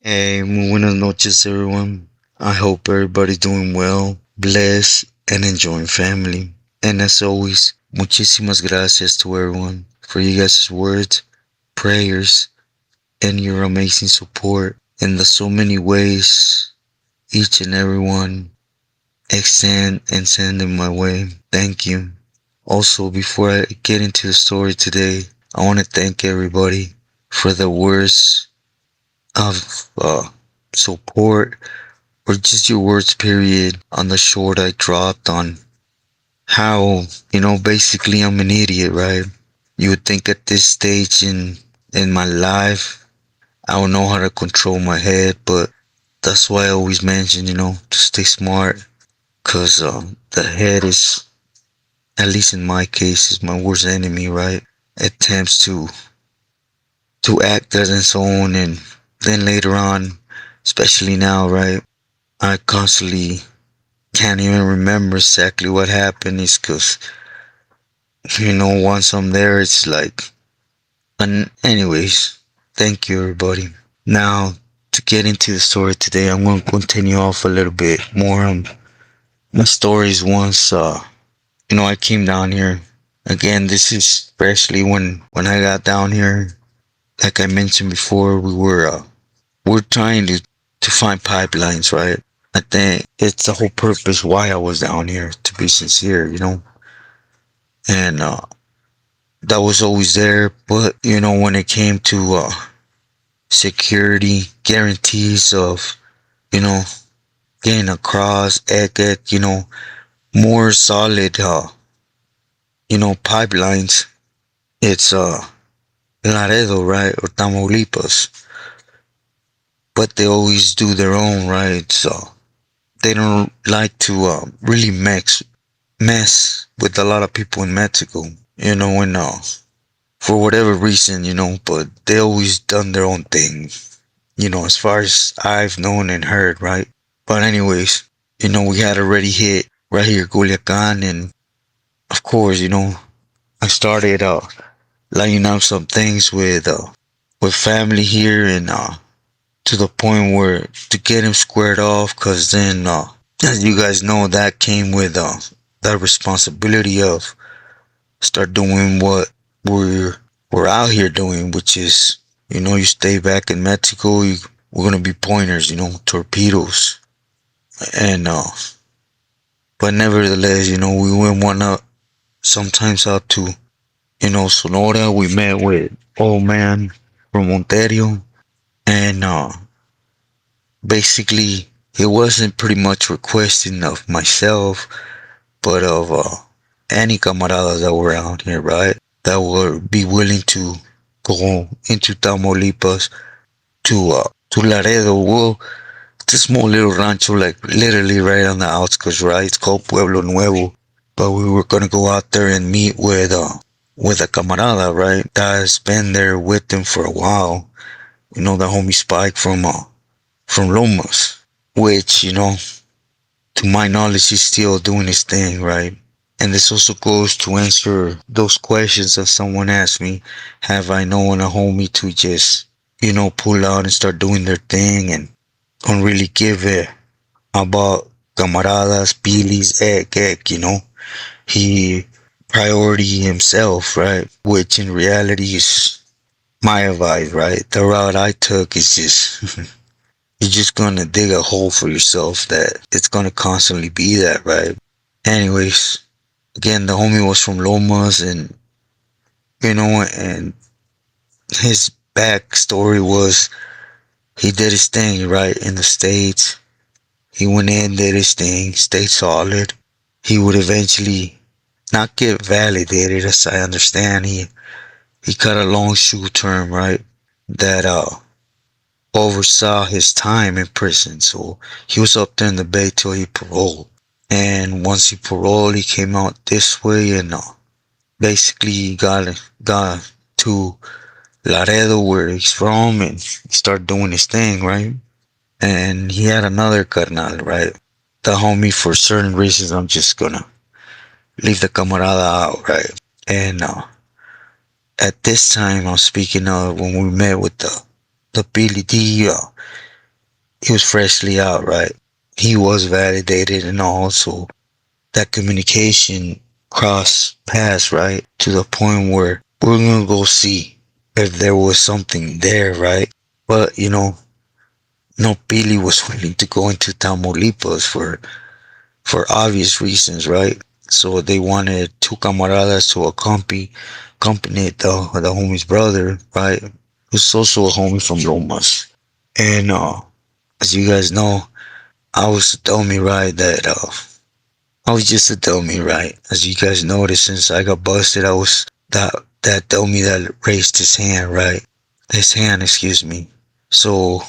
Hey, muy buenas noches, everyone. I hope everybody's doing well, blessed, and enjoying family. And as always, muchísimas gracias to everyone for you guys' words, prayers, and your amazing support in the so many ways each and everyone extend and send in my way. Thank you. Also, before I get into the story today, I want to thank everybody for the words of support or just your words period on the short I dropped on how, basically I'm an idiot, right? You would think at this stage in my life I would know how to control my head, but that's why I always mention, to stay smart, cause the head is, at least in my case, is my worst enemy, right? It attempts to act as its own, and then later on, especially now, right? I constantly can't even remember exactly what happened is because, once I'm there, it's like, and anyways, thank you everybody. Now, to get into the story today, I'm going to continue off a little bit more on my stories once, I came down here. Again, this is especially when I got down here, like I mentioned before, we're trying to find pipelines, right? I think it's the whole purpose why I was down here, to be sincere, and that was always there. But when it came to security guarantees of you know getting across, get more solid pipelines, it's Laredo, right, or Tamaulipas, but they always do their own, right? So they don't like to really mess with a lot of people in Mexico, and for whatever reason, but they always done their own thing, as far as I've known and heard, right? But anyways, we had already hit right here Culiacan, and of course, I started lining up some things with family here, and to the point where to get him squared off, cause then as you guys know, that came with that responsibility of start doing what we're we're out here doing, which is, you stay back in Mexico, we're gonna be pointers, torpedoes, and but nevertheless, we went one up sometimes out to, Sonora. We met with old man from Ontario, and basically it wasn't pretty much requesting of myself, but of any camaradas that were out here, right? That would be willing to go into Tamaulipas to Laredo. Well, it's a small little rancho, like literally right on the outskirts, right? It's called Pueblo Nuevo. But we were gonna go out there and meet with a camarada, right? That's been there with them for a while. The homie Spike from Lomas, which to my knowledge, he's still doing his thing, right? And this also goes to answer those questions that someone asked me. Have I known a homie to just, pull out and start doing their thing and don't really give it about camaradas, pilis, He priority himself, right? Which in reality is my advice, right? The route I took is just, you're just gonna dig a hole for yourself that it's gonna constantly be that, right? Anyways, again, the homie was from Lomas, and and his backstory was he did his thing right in the States. He went in, did his thing, stayed solid. He would eventually not get validated, as I understand. He cut a long shoe term, right? That oversaw his time in prison. So he was up there in the bay till he paroled. And once he paroled, he came out this way, and basically got to Laredo, where he's from, and he started doing his thing, right? And he had another carnal, right? The homie, for certain reasons, I'm just gonna leave the camarada out, right? And at this time, I'm speaking of when we met with the PLD, he was freshly out, right? He was validated, and also that communication crossed paths, right? To the point where we're gonna go see if there was something there, right? But no Billy was willing to go into Tamaulipas for obvious reasons, right? So they wanted two camaradas to accompany the homie's brother, right? Who's also a homie from Lomas. And as you guys know, I was a dummy, right? I was just a dummy, right? As you guys noticed, since I got busted, I was that dummy that raised his hand, right? His hand, excuse me. So,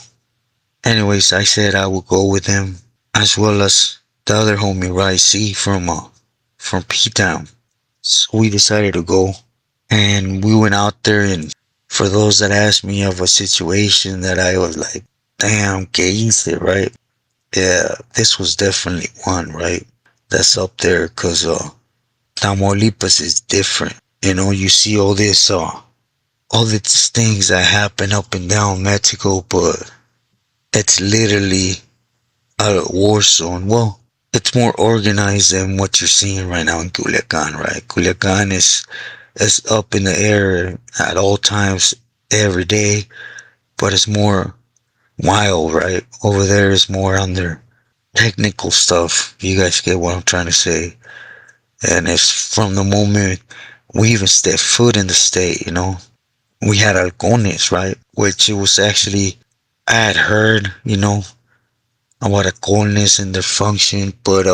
anyways, I said I would go with him, as well as the other homie, right? C from P Town. So we decided to go, and we went out there. And for those that asked me of a situation that I was like, damn, que hice, right? Yeah, this was definitely one, right? That's up there, cause Tamaulipas is different. You see all these things that happen up and down Mexico, but it's literally a war zone. Well, it's more organized than what you're seeing right now in Culiacan, right? Culiacan is up in the air at all times, every day, but it's more wild, right? Over there is more under technical stuff. You guys get what I'm trying to say. And it's from the moment we even stepped foot in the state, we had halcones, right? Which it was actually, I had heard, about halcones and their function, but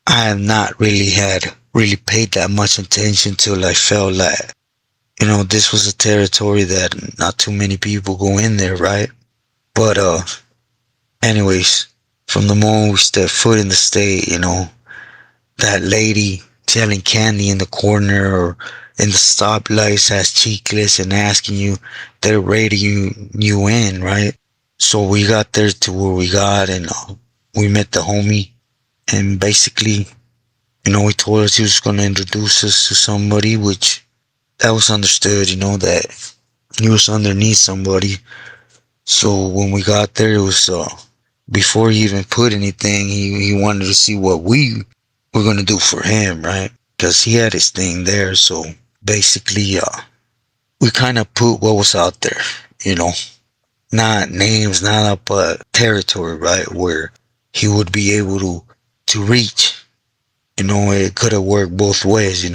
I have not really paid that much attention till I felt like, this was a territory that not too many people go in there, right? But anyways, from the moment we stepped foot in the state, that lady selling candy in the corner or in the stoplights has chicles and asking you, they're rating you in, right? So we got there to where we got, and we met the homie, and basically, he told us he was going to introduce us to somebody, which that was understood, that he was underneath somebody. So when we got there, it was before he even put anything, he wanted to see what we were going to do for him, right? Because he had his thing there. So basically, we kind of put what was out there, not names, nada, but territory, right? Where he would be able to reach. It could have worked both ways,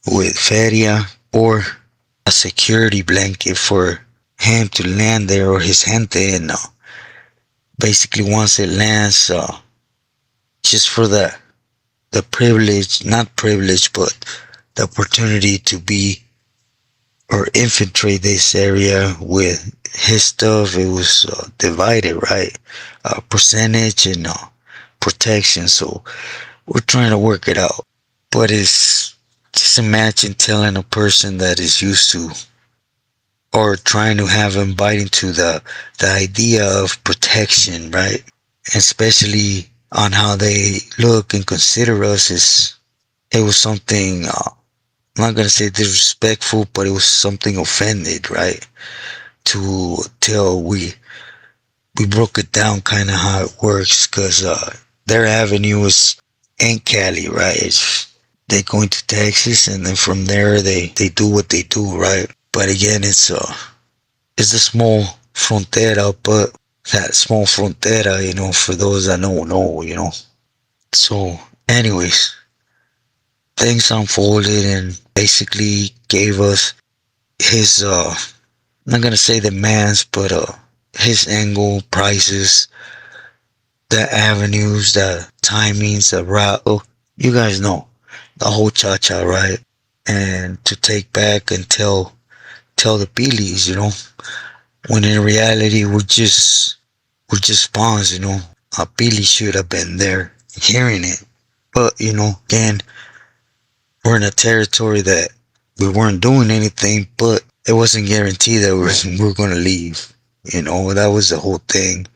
with feria or a security blanket for him to land there, or his gente. And basically once it lands, just for the privilege, not privilege, but the opportunity to be or infiltrate this area with his stuff, it was divided, right? Percentage and protection. So we're trying to work it out. But it's just, imagine telling a person that is used to, or trying to have him bite into the idea of protection, right? Especially on how they look and consider us, it was something, I'm not gonna say disrespectful, but it was something offended, right? To till we broke it down kind of how it works, because their avenue is in Cali, right? They go into Texas, and then from there they do what they do, right? But again, it's a small frontera, but that small frontera, for those that don't know. So anyways, things unfolded, and basically gave us his I'm not gonna say demands, but his angle, prices, the avenues, the timings, the route. Oh, you guys know the whole cha-cha, right? And to take back and tell the Billies, when in reality we're just pawns, A Billy should have been there hearing it. But again, we're in a territory that we weren't doing anything, but it wasn't guaranteed that we were gonna leave. That was the whole thing.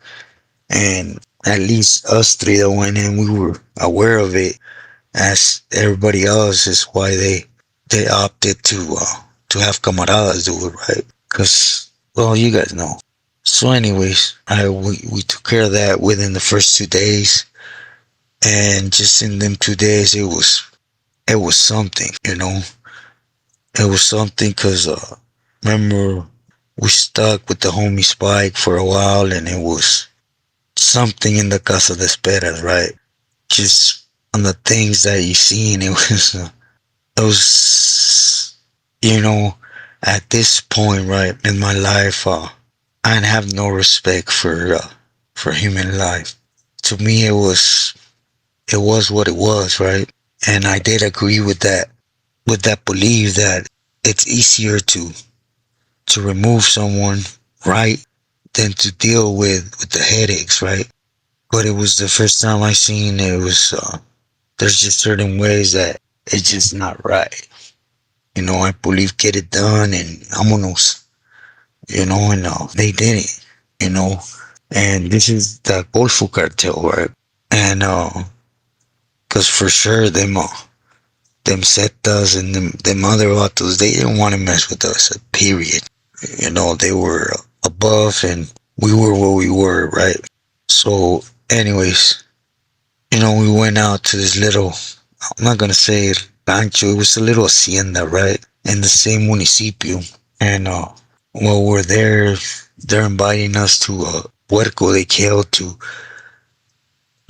And at least us three that went in, we were aware of it. As everybody else, is why they opted to have camaradas do it, right? Because, well, you guys know, So anyways, we took care of that within the first 2 days. And just in them 2 days, it was something, it was something because remember we stuck with the homie Spike for a while, and it was something in the Casa de Esperas, right? Just on the things that you seen, it was, at this point, right, in my life, I have no respect for human life. To me, it was what it was, right? And I did agree with that belief that it's easier to remove someone, right, than to deal with the headaches, right? But it was the first time I seen it was there's just certain ways that it's just not right. I believe get it done and vámonos, and they didn't, you know. And this is the Golfo cartel, right? And cause for sure them Zetas and them other vatos, they didn't want to mess with us, period. They were above and we were where we were, right? So, anyways, we went out to this little, I'm not gonna say rancho, it was a little hacienda, right? In the same municipio. And while we're there, they're inviting us to a puerco they killed to,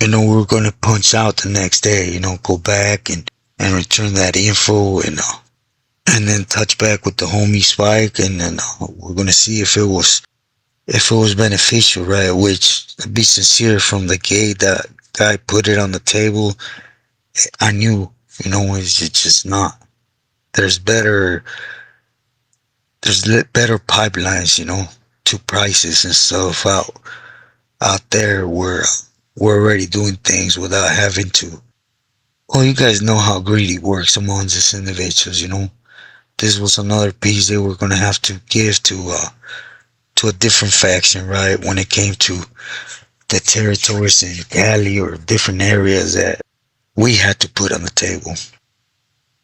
we were gonna punch out the next day, go back and return that info and then touch back with the homie Spike, and then we're gonna see if it was beneficial, right? Which, to be sincere, from the gate that guy put it on the table, I knew, it's just not. There's better, better pipelines, to prices and stuff out there where we're already doing things without having to. Well, you guys know how greedy works amongst these individuals. This was another piece they were gonna have to give to a different faction, right? When it came to the territories in Cali or different areas that we had to put on the table.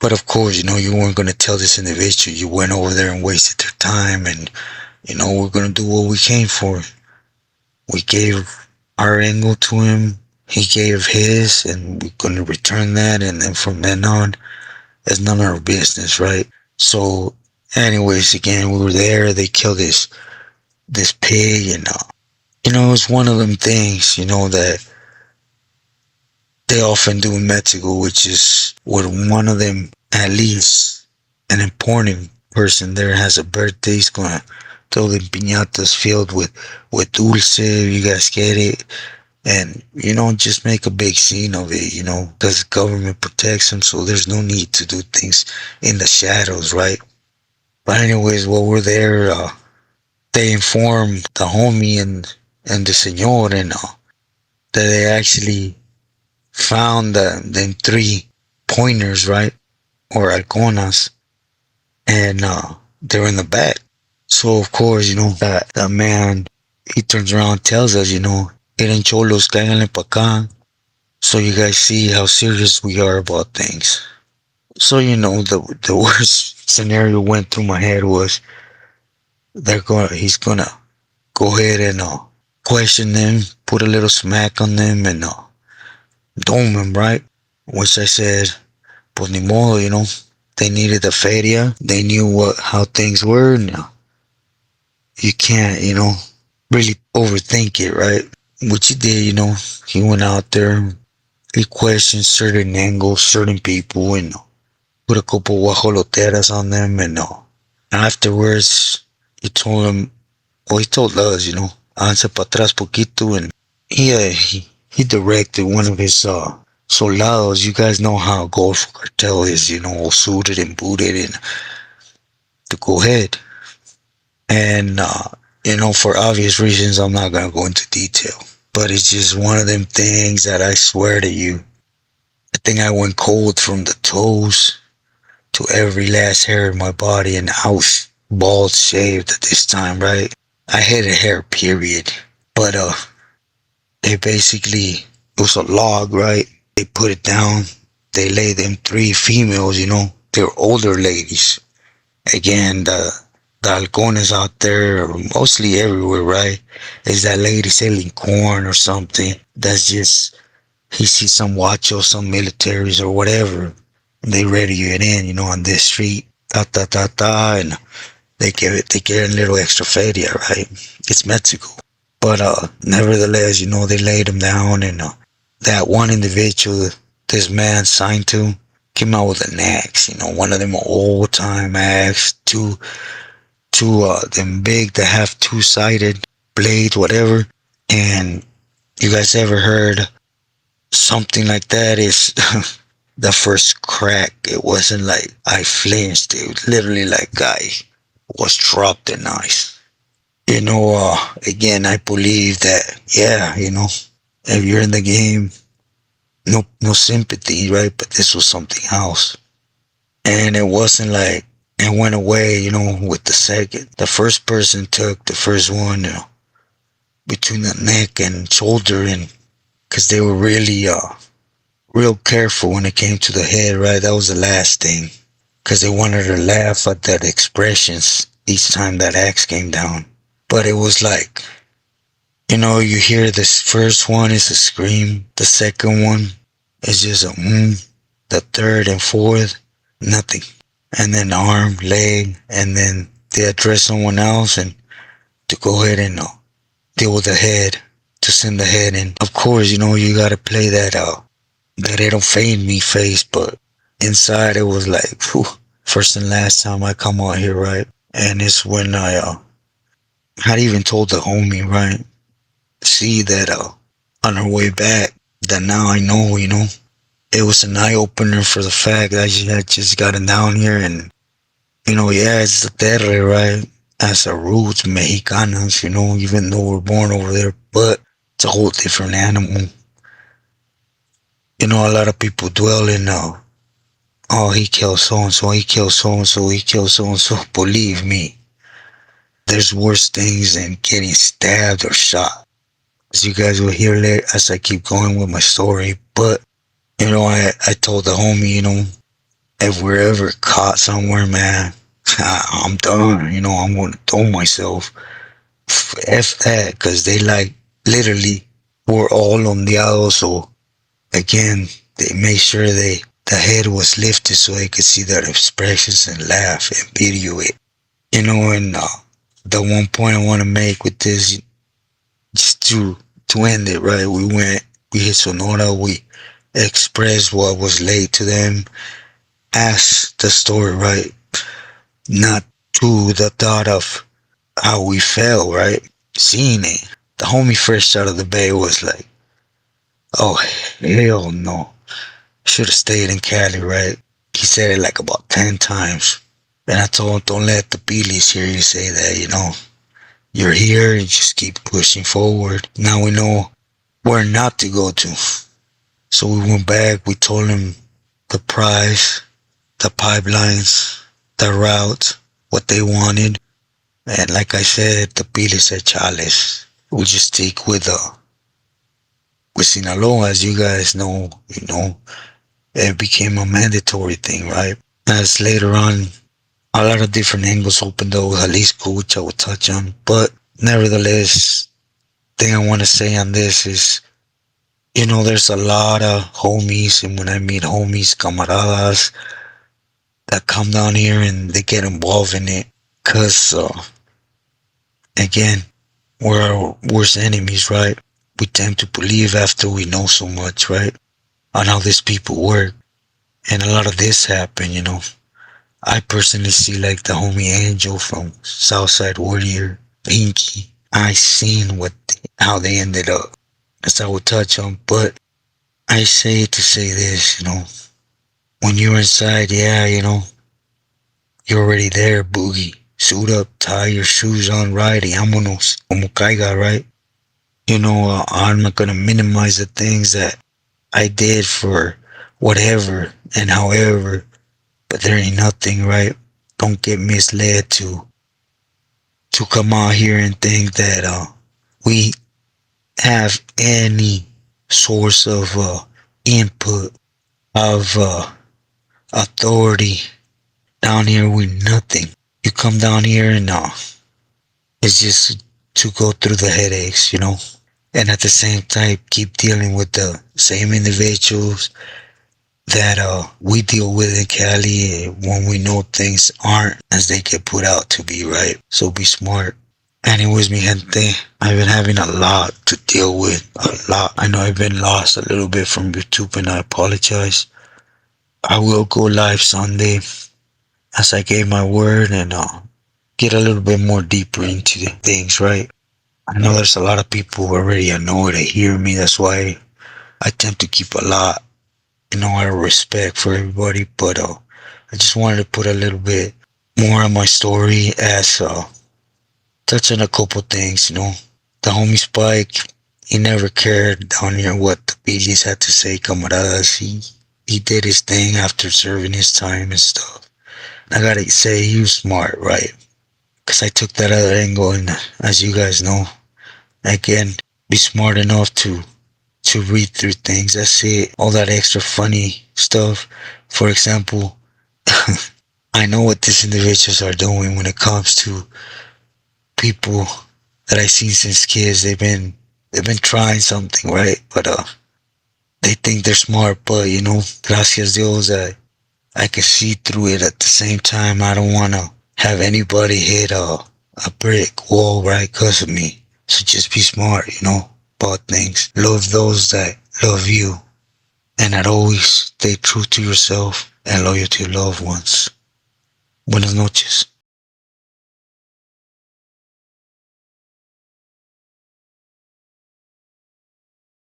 But of course, you weren't gonna tell this individual you went over there and wasted their time, and we're gonna do what we came for. We gave our angle to him, he gave his, and we're gonna return that, and then from then on, it's none of our business, right? So, anyways, again, we were there. They killed this pig, and it was one of them things, that they often do in Mexico, which is when one of them, at least an important person there, has a birthday, he's gonna throw the piñatas filled with dulce. You guys get it, and just make a big scene of it, because the government protects them, so there's no need to do things in the shadows, right? But anyways, while we're there, they informed the homie and the señor, and that they actually found them three pointers, right, or halconas, and they're in the back. So of course, that man, he turns around and tells us, Miren cholos, cáiganle pa' acá. So you guys see how serious we are about things. So the worst scenario went through my head was he's gonna go ahead and question them, put a little smack on them, and dome them, right? Which I said, pues ni modo, they needed the feria, they knew how things were. Now you can't, really overthink it, right? Which he did, he went out there, he questioned certain angles, certain people, and put a couple guajoloteras on them, and afterwards he told us, avance para atrás poquito, and he directed one of his soldados. You guys know how Golfo cartel is, all suited and booted, and to go ahead. And for obvious reasons, I'm not gonna go into detail. But it's just one of them things that I swear to you, I think I went cold from the toes to every last hair in my body, and I was bald shaved at this time, right? I had a hair, period. But they basically, it was a log, right? They put it down. They laid them three females, they're older ladies. Again, the halcones out there, or mostly everywhere, right? Is that lady selling corn or something that's just, he sees some wachos, some militaries or whatever, and they ready to get in, on this street, ta ta ta ta, and they get a little extra feria, right? It's Mexico. But nevertheless, they laid him down, and that one individual this man signed to came out with an axe, one of them old time axe, two them big that have two-sided blades, whatever. And you guys ever heard something like that? Is the first crack, it wasn't like I flinched, it was literally like I was dropped in ice. Again, I believe that, yeah, if you're in the game, no sympathy, right? But this was something else. And it wasn't like it went away, with the second. The first person took the first one, between the neck and shoulder, and because they were really, real careful when it came to the head, right? That was the last thing. Because they wanted to laugh at that expressions each time that axe came down. But it was like, you hear this first one is a scream, the second one is just a the third and fourth, nothing. And then arm, leg, and then they address someone else and to go ahead and deal with the head, to send the head in. Of course, you gotta play that that it don't fade me face, but inside it was like, whew, first and last time I come out here, right? And it's when I had even told the homie, right? See that on our way back, that now I know, it was an eye opener for the fact that I had just gotten down here, and yeah, it's the terre, right? As a roots, Mexicanos, even though we're born over there, but it's a whole different animal. A lot of people dwell in, oh, he killed so and so, he killed so and so, he killed so and so. Believe me, there's worse things than getting stabbed or shot. As you guys will hear later as I keep going with my story. But, I told the homie, if we're ever caught somewhere, man, I'm done. I'm going to throw myself. F that, because they literally were all on the other. So, again, they made sure the head was lifted so they could see their expressions and laugh and video it. And the one point I want to make with this, just to end it, right? We hit Sonora, we expressed what was laid to them as the story, right? Not to the thought of how we felt, right? Seeing it. The homie fresh out of the bay was like, oh, hell no. Should have stayed in Cali, right? He said it like about 10 times. And I told him, don't let the Bealies hear you say that, You're here and just keep pushing forward. Now we know where not to go to. So we went back, we told him the price, the pipelines, the route, what they wanted. And like I said, the Bealies said, chales. We just stick with Sinaloa, as you guys know, it became a mandatory thing, right? As later on, a lot of different angles opened up with Jalisco, which I will touch on. But nevertheless, thing I want to say on this is, there's a lot of homies, and when I meet homies, camaradas, that come down here and they get involved in it. Because, again, we're our worst enemies, right? We tend to believe after we know so much, right? On how these people work. And a lot of this happened, I personally see like the homie Angel from Southside Warrior, Pinky. I seen how they ended up, as I will touch on. But I say it to say this, when you're inside, yeah, you're already there, boogie. Suit up, tie your shoes on right, y vámonos, como caiga, right? I'm not gonna minimize the things that I did for whatever and however, but there ain't nothing, right? Don't get misled to come out here and think that we have any source of input, of authority down here. We nothing. You come down here and it's just to go through the headaches, and at the same time keep dealing with the same individuals that we deal with in Cali when we know things aren't as they get put out to be, right? So be smart. Anyways, mi gente, I've been having a lot to deal with, a lot. I know I've been lost a little bit from YouTube and I apologize. I will go live Sunday as I gave my word and get a little bit more deeper into the things, right? I know there's a lot of people who already annoyed to hear me. That's why I tend to keep a lot, out of respect for everybody. But I just wanted to put a little bit more on my story as touching a couple things. The homie Spike, he never cared down here what the BGs had to say, camaradas. He did his thing after serving his time and stuff. I gotta say, he was smart, right? Because I took that other angle, and as you guys know, again, be smart enough to read through things. That's it. All that extra funny stuff. For example, I know what these individuals are doing when it comes to people that I've seen since kids. They've been trying something, right? But they think they're smart, but gracias Dios, I can see through it. At the same time, I don't wanna have anybody hit a brick wall, right? Cause of me. So just be smart, about things. Love those that love you. And always stay true to yourself and loyal to your loved ones. Buenas noches.